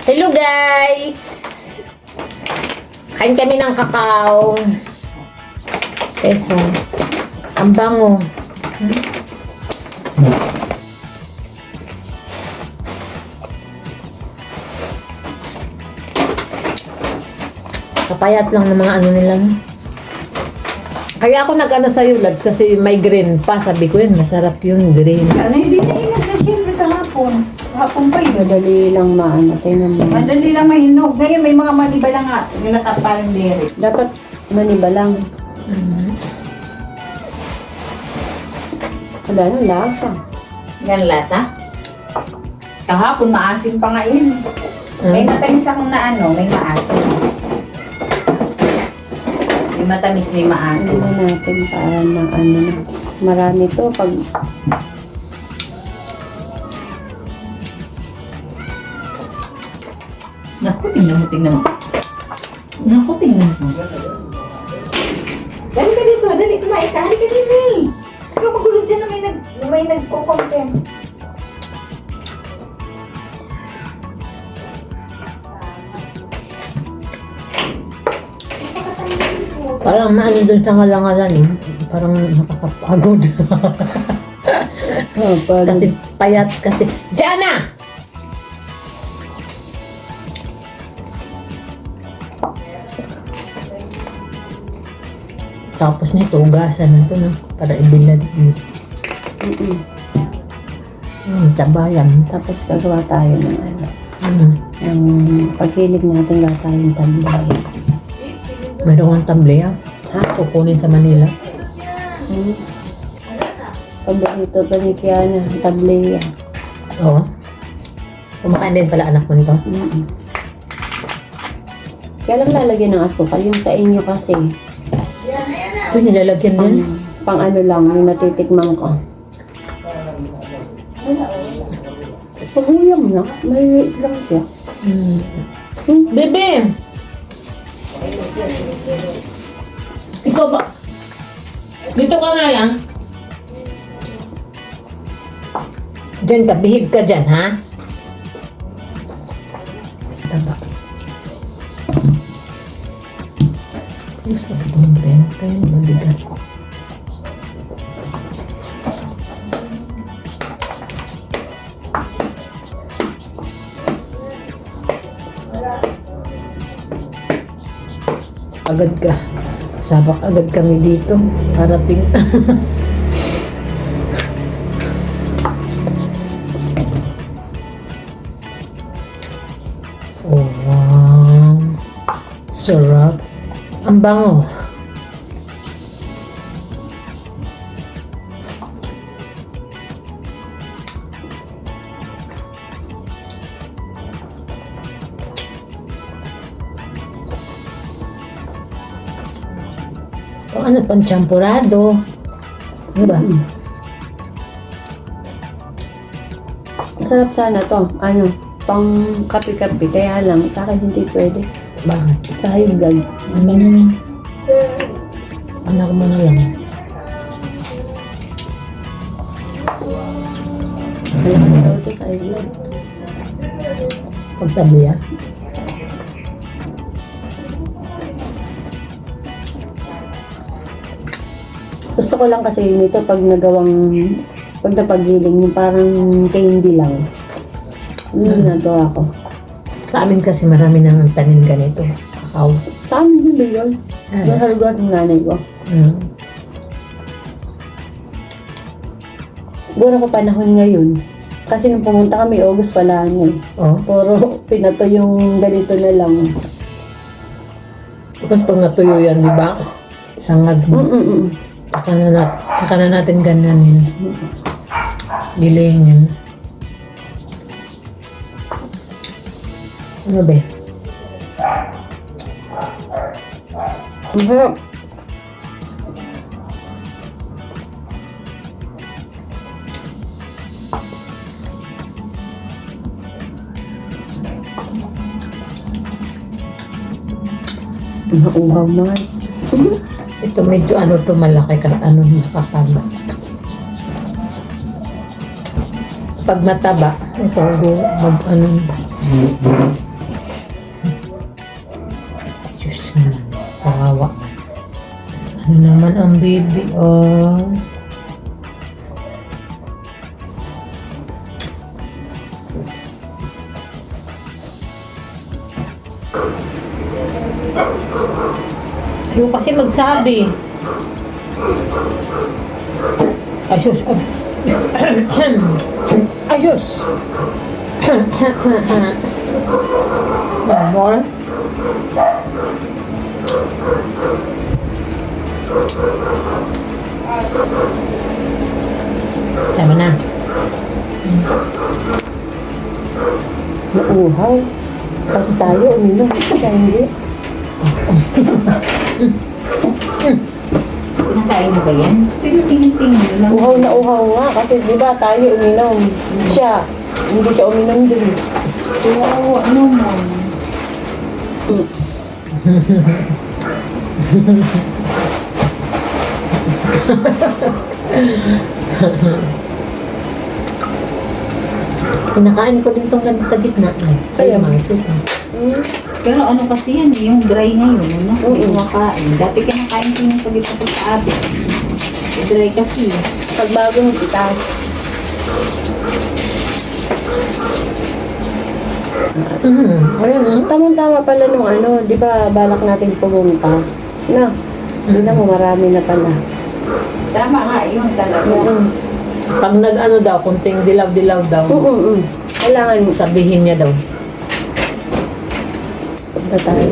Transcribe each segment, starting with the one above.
Hello guys! Kain kami ng kakao. Kesa, ang bango. Kapayat lang ng mga ano nila. Kaya ako nag-ano sa Yulad kasi may green pa. Sabi ko yun, masarap yun, green. Ano, hindi na hinog na siyempre kahapon. Kahapon pa yun. Madali lang maano, tingnan mo. Madali lang mahinog. Ngayon may mga maniba lang nga. Nilakat parang dere. Dapat maniba lang. Wala nang lasa. Yan lasa. Kahapon maasim pa nga yun. May matamis akong na ano, may maasim. May matamis, may maasim. Ano natin para na ano na. Marami to pag Naku, tingnan mo, tingnan mo. Naku, tingnan mo. Dali ka dito, dali, kumain ka. Halika dito eh. Ikaw magulo dyan na may nagko-content. Parang maano dun sa ngalangalan eh. Parang nakakapagod. pag Kasi payat kasi. Jana! Tapos nito, ugasan na ito na. Para ibilad. Tabayan. tapos gagawa tayo ng ano. Mm. Ng paghilig natin gagawin tambay. Mayroong ang tableya. Ha? Kukunin sa Manila. Paborito to ni Kiana, tableya. Oo. Kumakain din pala anak mo nito. Kaya lang lalagyan ng asukal. Yung sa inyo kasi, Ito nilalagyan din. pang ano lang, yung natitikman ko. Pag-uyam na, may lang siya. Bebe! Ikaw ba? Dito ka nga lang. Diyan ka, bihib ka dyan, ha? Taba. Gusto ko itong pen, mabigat. Agad ka. Sabak agad kami dito. Parating. Oh, wow. Sarap. Ang bango. O ano pang champurado? Diba? Masarap sana to. Ano, pang kape-kape. Kaya lang, sa akin hindi pwede. Bakit? Sa higad. Anak mo na lang. Malakas daw ito sa higad. Pagtabi ah. Gusto ko lang kasi nito pag pag napagiling, yung parang candy lang. Nado ako. Sa amin kasi marami nang tanim ganito. Kakao. Sa amin din ba yun? Nahalgat ng nanay ko. Siguro ko panahon ngayon. Kasi nung pumunta kami, August wala niyan. Oh. Puro pinato yung ganito na lang. Tapos pag natuyo yan, di ba? Sangag mo. Saka na natin gananin. Gilingin. Ano ba? Ang harap. Nauhaw na guys. Ito medyo ano to malaki ka ano nakakaba. Pag mataba, ito mag ano Ano naman ang baby, oh. Ayaw kasi magsabi. Ay, sus. Ay, sus. One more. Tama na. Nauuhaw. Kasi tayo, uminom. Kaya hindi. Pinakain mo ba yan? Pero tingin-tingin mo lang. Uhaw na uhaw nga. Kasi di ba tayo uminom. Siya. Hindi siya uminom din. Oo, ano mo? Kinakain ko din itong sa gitna. Ay, Kaya, market. Pero ano kasi yan, yung dry ngayon, ano? Oo. Yung makain. Dati kinakain ko yung pagkita ko sa atin. Dry kasi. Pag bago mo itaas. Ayun, Tamang-tama pala nung ano, di ba balak natin pumunta? Na, hindi na mo marami na pala. Tama nga, yun talaga. Pag nag-ano daw, kunting dilaw-dilaw daw, Kailangan mo sabihin niya daw. punta tayo.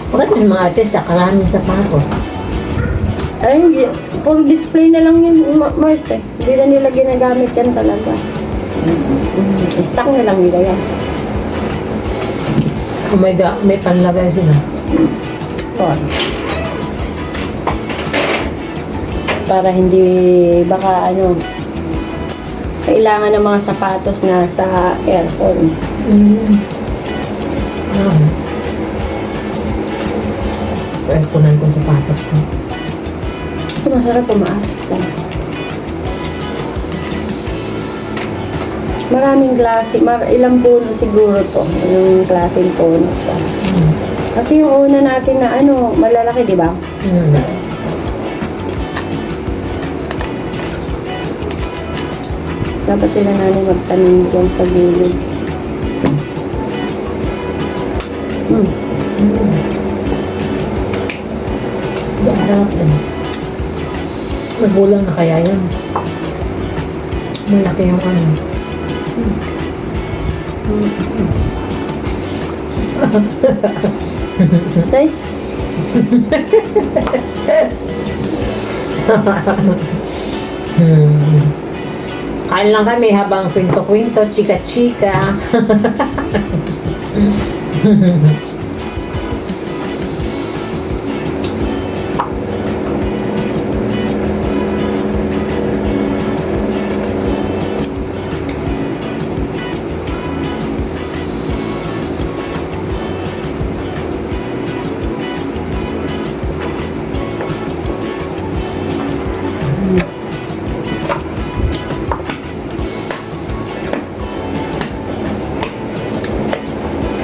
Bakit may mga artista, karaming sapatos? Ay, hindi. Puro display na lang yun, Mars eh. Hindi na nila ginagamit yan talaga. Stock na lang nila yan. Oh my God, may panlagay sila. Or, para hindi, baka ano, kailangan ng mga sapatos na sa aircon. Pwede kunan ko sapatos ko. Ito masarap pumaasok lang. Maraming klase, ilang puno siguro to. Yung klaseng puno siya. Kasi yung una natin na ano, malalaki, di ba? Dapat sila namin magtanim dyan sa gilid. Harap din. Magulang na kaya yan. Malaki yung ano. Guys, Kain lang kami habang kwento-kwento, chika-chika.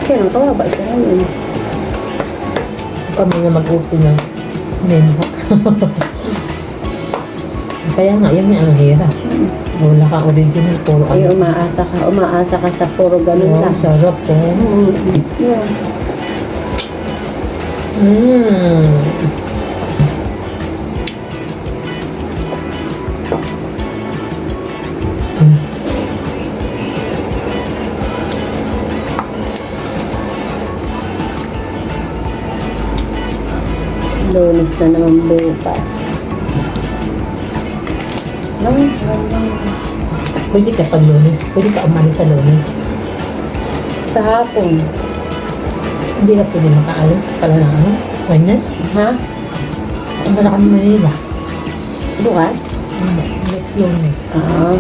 kaya nang kawawa siya yun. Kami na mag-upo na. Menta. Kaya nga, yun nga ang hirap. Wala kang original. Puro Ay, umaasa ka sa puro ganun Oh, lang. sarap po. Yeah. Lunes na naman bukas. Pwede ka pag Lunes. Pwede ka umalis sa Lunes. Sa hapon. Hindi ka pwede makaalis pala na ano. Ganyan. Ha? Ang ka kami Manila. Bukas? Next Lunes.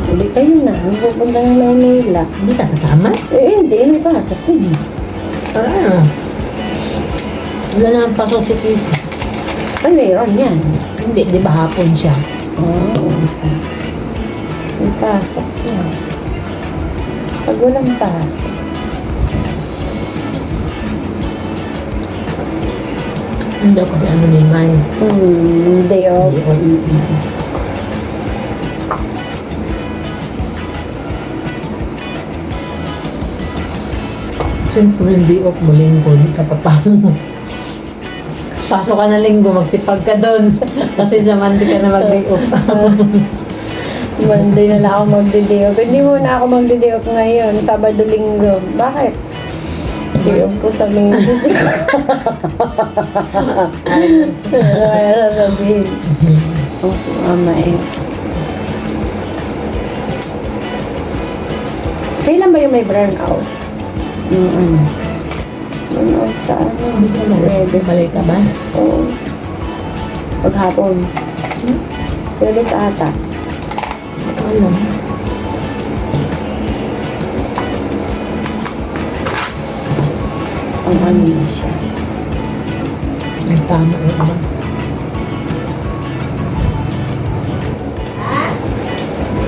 Uli kayo na. Ang pupunta ng Manila. Hindi ka sasama? Hindi. May pasok yun. Wala naman pasok si Chris. Ay, mayroon yan. Hindi, di ba hapon siya? May pasok yan. Pag walang pasok. Hindi ako si ano ni May. Day off. Since mo yung day off mo linggo, hindi ka papasok. Pasok ka na linggo, magsipag ka doon. Kasi sa Monday ka na mag-day off. Monday na lang ako magde-day off. Hindi muna ako magde-day off ngayon. Sabado, linggo. Bakit? Day off po sa linggo. Ano kaya sasabihin? Oh, mama eh. Kailan ba yung may burnout? Yung ano? Burnout sa ano? Webes. Balik ka ba? Oo. Paghapon. Webes ata. Alam. Ang ano na siya. Ay, tama yun ba?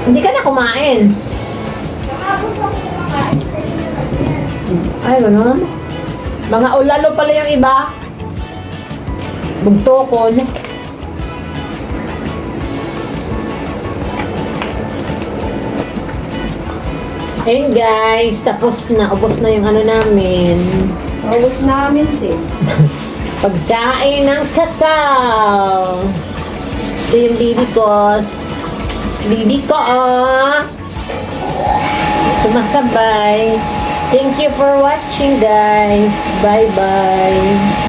Hindi ka na kumain. Ay, gano'n. Mga ulalo pala yung iba. Bugtokon. Ayun guys, tapos na. Ubos na yung ano namin. Ubus namin sis. Pagkain ng kakao. Ito yung baby ko. Baby ko, oh. Sumasabay. Thank you for watching, guys. Bye-bye.